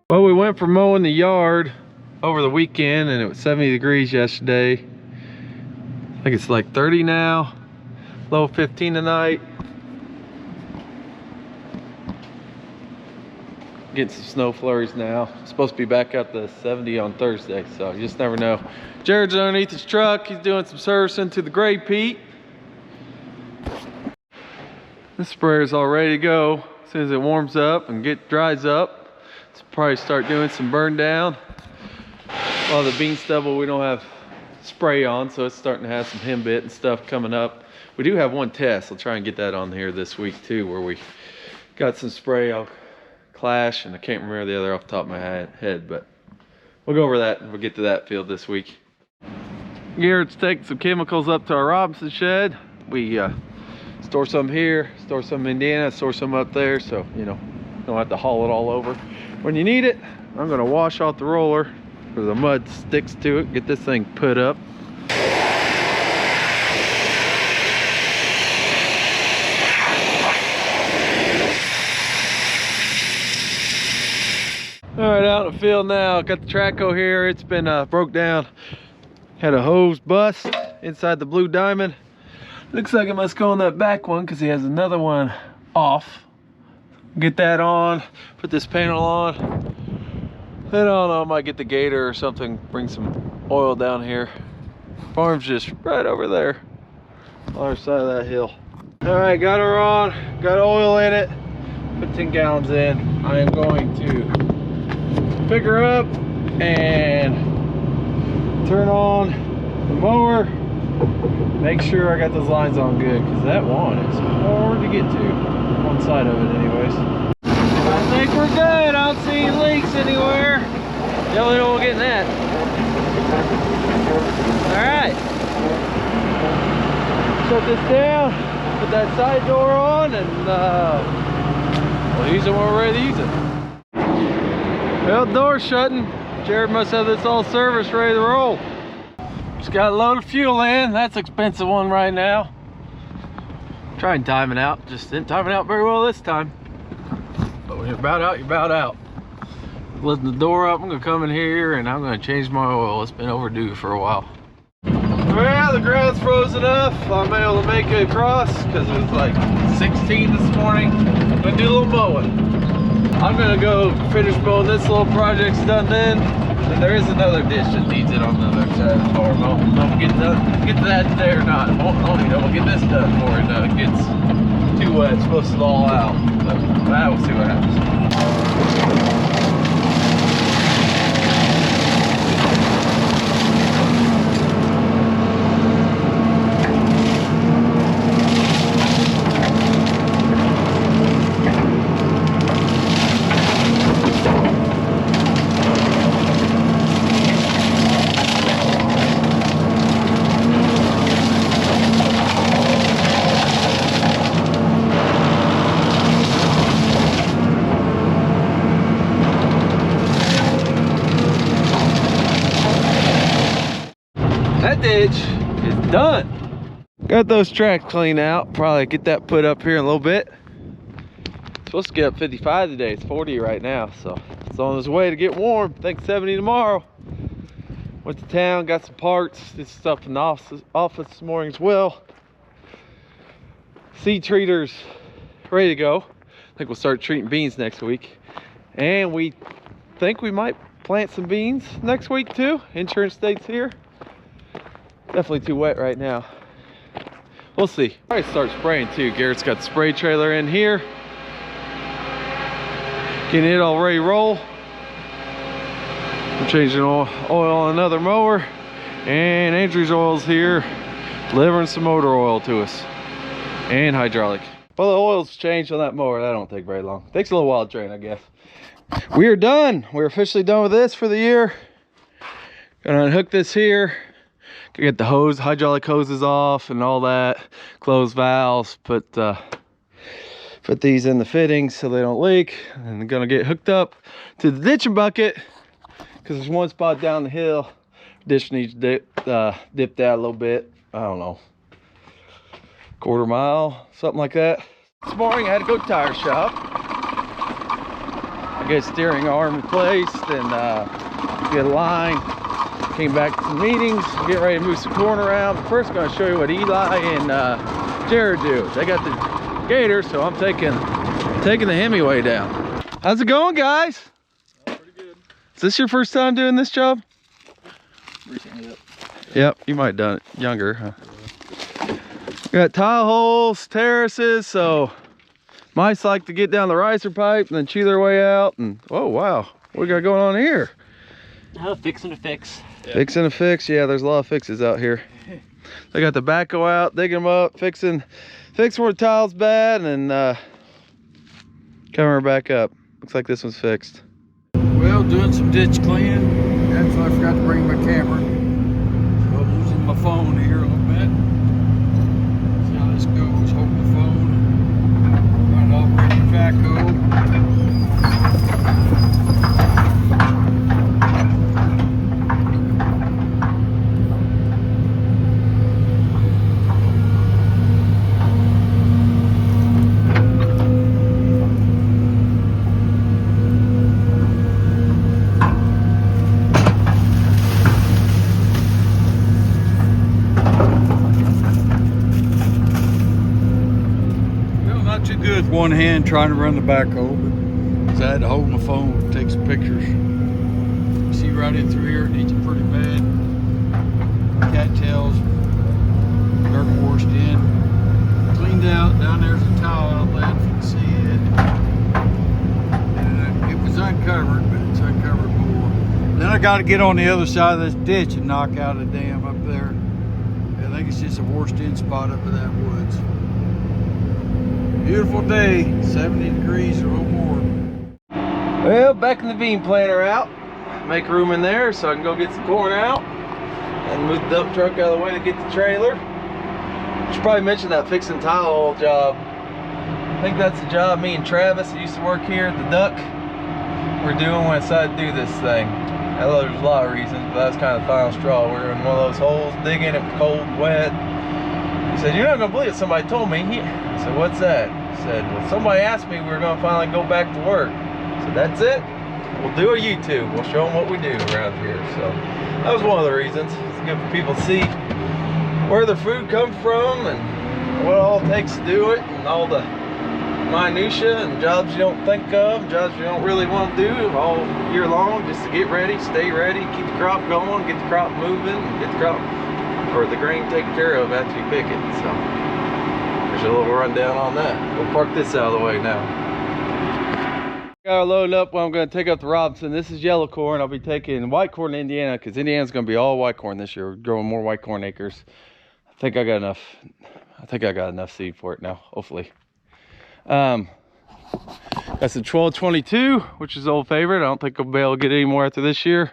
Well, we went for mowing the yard over the weekend and it was 70 degrees yesterday. I think it's like 30 now, low 15 tonight. Getting some snow flurries now. It's supposed to be back up to 70 on Thursday, so you just never know. Jared's underneath his truck. He's doing some servicing to the gray peat. This sprayer's all ready to go. As soon as it warms up and dries up, let's probably start doing some burn down. All the bean stubble we don't have spray on, so it's starting to have some henbit and stuff coming up. We do have one test. I'll try and get that on here this week too, where we got some spray. I'll Clash, and I can't remember the other off the top of my head, but we'll go over that and we'll get to that field this week. Garrett's taking some chemicals up to our Robinson shed. We store some here, store some in Indiana, store some up there, so you know, don't have to haul it all over. When you need it, I'm gonna wash off the roller where the mud sticks to it, get this thing put up. All right, out in the field now. Got the Traco here. It's been broke down. Had a hose bust inside the Blue Diamond. Looks like it must go on that back one because he has another one off. Get that on, put this panel on. Then I don't know, I might get the gator or something, bring some oil down here. Farm's just right over there, on the other side of that hill. All right, got her on, got oil in it, put 10 gallons in. I am going to pick her up and turn on the mower. Make sure I got those lines on good because that one is hard to get to. One side of it anyways. I think we're good. I don't see any leaks anywhere. Definitely don't get that. Alright. Shut this down. Put that side door on and we'll use it when we're ready to use it. Well, door's shutting. Jared must have this all serviced, ready to roll. Just got a load of fuel in. That's an expensive one right now. Try and time it out. Just didn't time it out very well this time. But when you're about out, you're about out. Lifting the door up, I'm gonna come in here and I'm gonna change my oil. It's been overdue for a while. Well, the ground's frozen enough. I'm able to make it across because it was like 16 this morning. I'm gonna do a little mowing. I'm gonna go finish mowing this little project's done then. And there is another ditch that needs it on the other side of the farm. I'll get to that today or not. We'll get this done before it gets too wet. It's supposed to all out. But we'll see what happens. That ditch is done. Got those tracks cleaned out. Probably get that put up here in a little bit. It's supposed to get up 55 today. It's 40 right now, so it's on its way to get warm. I think 70 tomorrow. Went to town, got some parts, did stuff in the office this morning as well. Seed treaters ready to go. I think we'll start treating beans next week. And we think we might plant some beans next week too. Insurance state's here. Definitely too wet right now. We'll see. I might start spraying too. Garrett's got the spray trailer in here. Getting it all ready to roll. I'm changing oil on another mower. And Andrew's oil's here, delivering some motor oil to us. And hydraulic. Well, the oil's changed on that mower. That don't take very long. Takes a little while to drain, I guess. We are done. We're officially done with this for the year. Gonna unhook this here. Get the hydraulic hoses off and all that. Close valves. Put these in the fittings so they don't leak. And they're gonna get hooked up to the ditching bucket because there's one spot down the hill. Ditch needs dipped out a little bit. I don't know, quarter mile, something like that. This morning I had to go to tire shop get steering arm replaced and get a line. Came back to meetings, getting ready to move some corn around. But first, I'm going to show you what Eli and Jared do. They got the gator, so I'm taking the Hemingway down. How's it going, guys? Pretty good. Is this your first time doing this job? Recently, yep. Yep, you might have done it younger, huh? Got tile holes, terraces, so mice like to get down the riser pipe and then chew their way out. And oh wow, what we got going on here? Fixing to fix. Yep. Fixing to fix, yeah, there's a lot of fixes out here. They got the backhoe out, digging them up, fixing where the tile's bad, and covering her back up. Looks like this one's fixed. Well, doing some ditch cleaning. Actually, I forgot to bring my camera. So I'm using my phone here a little bit. See how this goes. Hold the phone. Trying to operate the backhoe. With one hand trying to run the backhoe, but I had to hold my phone, take some pictures. You see right in through here, it needs it pretty bad. Cattails, dirt washed in, cleaned out. Down there's a tile outlet, if you can see it. And it was uncovered, but it's uncovered more. Then I got to get on the other side of this ditch and knock out a dam up there. I think it's just a washed in spot up in that woods. Beautiful day, 70 degrees or a little more. Well, backing the bean planter out. Make room in there so I can go get some corn out. And move the dump truck out of the way to get the trailer. Should probably mention that fixing tile hole job. I think that's the job me and Travis, who used to work here at the Duck, we're doing when I decided to do this thing. I know there's a lot of reasons, but that was kind of the final straw. We were in one of those holes, digging, it was cold, wet. He said, "You're not gonna believe it, somebody told me." I said, "What's that?" He said, "Well, somebody asked me we were gonna finally go back to work." I said, "That's it? We'll do a YouTube. We'll show them what we do around here." So that was one of the reasons. It's good for people to see where their food comes from and what it all takes to do it, and all the minutia and jobs you don't think of, jobs you don't really want to do all year long, just to get ready, stay ready, keep the crop going, get the crop moving, and get the crop or the grain taken care of after you pick it. So there's a little rundown on that. We'll park this out of the way now. Got her loaded up. Well, I'm going to take up the Robinson. This is yellow corn. I'll be taking white corn to Indiana because Indiana's going to be all white corn this year. We're growing more white corn acres. I think I got enough seed for it now, hopefully. Got some 1222, which is the old favorite. I don't think I'll be able to get any more after this year.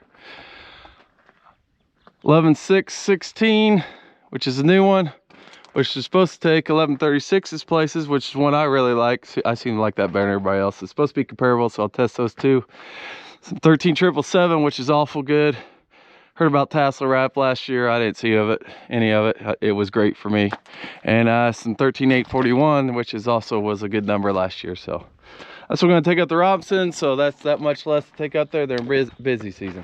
11.616, which is a new one, which is supposed to take 11.36's places, which is one I really like. I seem to like that better than everybody else. It's supposed to be comparable, so I'll test those two. Some 13.777, which is awful good. Heard about tassel wrap last year. I didn't see any of it. It was great for me. And some 13.841, which is also was a good number last year. So that's what we're going to take out the Robinson. So that's that much less to take out there. They're in busy season.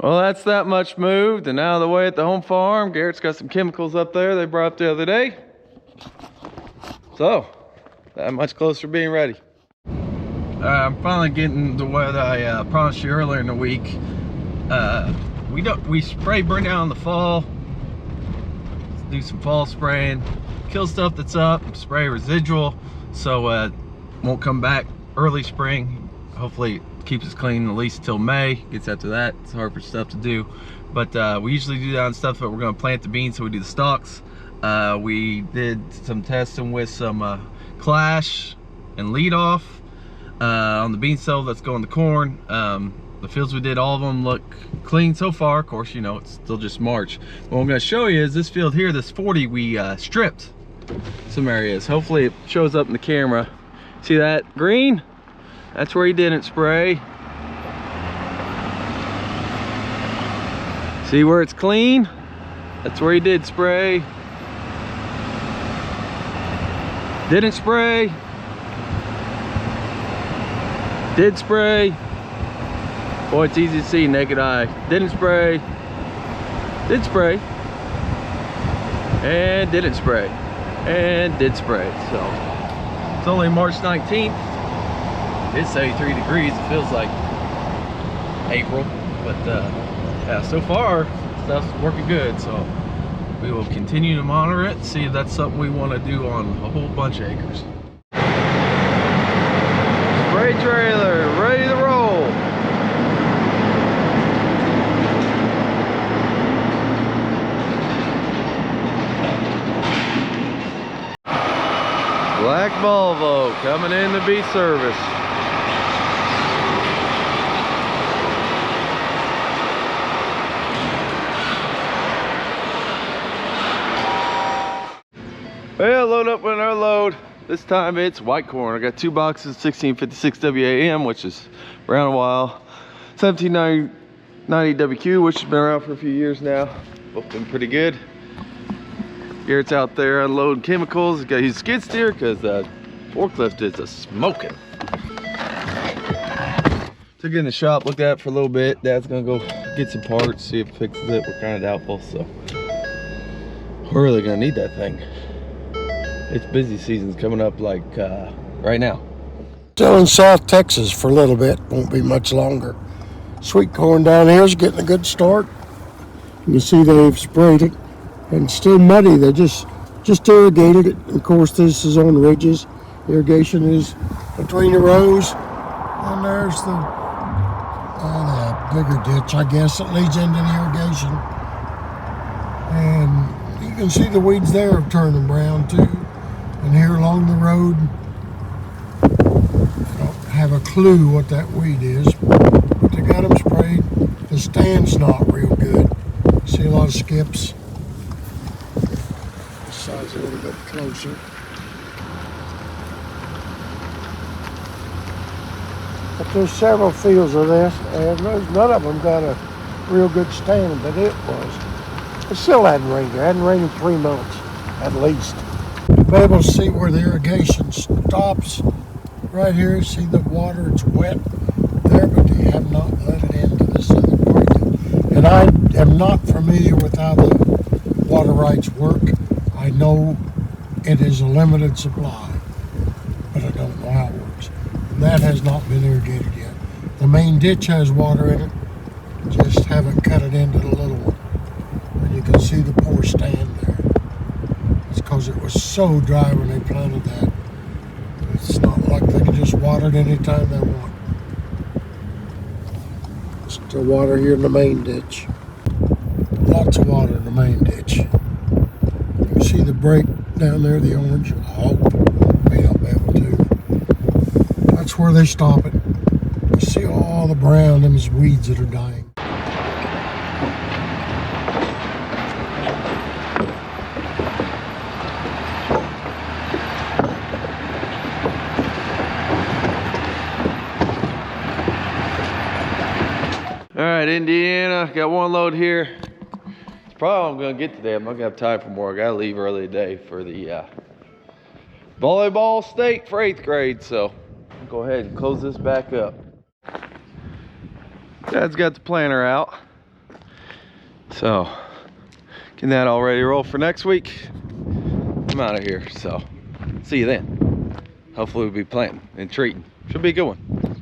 Well, that's that much moved and out of the way at the home farm. Garrett's got some chemicals up there they brought up the other day. So, that much closer to being ready. I'm finally getting to what I promised you earlier in the week. We spray burn down in the fall. Do some fall spraying, kill stuff that's up, spray residual, so won't come back early spring. Hopefully it keeps us clean at least till May. Gets after that, it's hard for stuff to do. But we usually do that on stuff that we're gonna plant the beans, so we do the stalks. We did some testing with some clash and lead off on the bean cell that's going to corn. The fields we did, all of them look clean so far. Of course, you know, it's still just March. What I'm gonna show you is this field here, this 40, we stripped some areas. Hopefully it shows up in the camera. See that green? That's where he didn't spray. See where it's clean? That's where he did spray. Didn't spray. Did spray. Boy, it's easy to see naked eye. Didn't spray. Did spray. And didn't spray. And did spray. So it's only March 19th. It's 83 degrees. It feels like April. But yeah, so far stuff's working good. So we will continue to monitor it, see if that's something we want to do on a whole bunch of acres. Spray trailer ready to roll. Black Volvo coming in to be serviced. Well, load up with our load. This time it's white corn. I got 2 boxes, 1656 WAM, which is around a while. 1790 WQ, which has been around for a few years now. Both been pretty good. Garrett's out there unloading chemicals. He's got his skid steer because the forklift is a smoking. Took it in the shop, looked at it for a little bit. Dad's gonna go get some parts, see if it fixes it. We're kind of doubtful, so we're really gonna need that thing. It's busy season's coming up like right now. Still in South Texas for a little bit, won't be much longer. Sweet corn down here is getting a good start. You can see they've sprayed it. And still muddy. They just irrigated it. Of course, this is on ridges. Irrigation is between the rows. And there's the bigger ditch, I guess, that leads into the irrigation. And you can see the weeds there are turning brown too. And here along the road, I don't have a clue what that weed is, but they got them sprayed. The stand's not real good. See a lot of skips. Size a little bit closer. But there's several fields of this, and none of them got a real good stand, but it was. It still hadn't rained. It hadn't rained in 3 months, at least. You'll be able to see where the irrigation stops. Right here, see the water, it's wet there, but they have not let it into this other part yet. And I am not familiar with how the water rights work. I know it is a limited supply, but I don't know how it works. And that has not been irrigated yet. The main ditch has water in it, just haven't cut it into the little one. And you can see the poor stand there. It's because it was so dry when they planted that. It's not like they can just water it anytime they want. Still water here in the main ditch. Lots of water in the main ditch. See the break down there, the orange? I hope may not be able to. That's where they stop it. You see all the brown and these weeds that are dying. All right, Indiana, got 1 load here. Probably all I'm gonna get today. I'm not gonna have time for more. I gotta leave early today for the volleyball stake for 8th grade. So I'll go ahead and close this back up. Dad's got the planter out. So getting that all ready to roll for next week. I'm out of here, so see you then. Hopefully we'll be planting and treating. Should be a good one.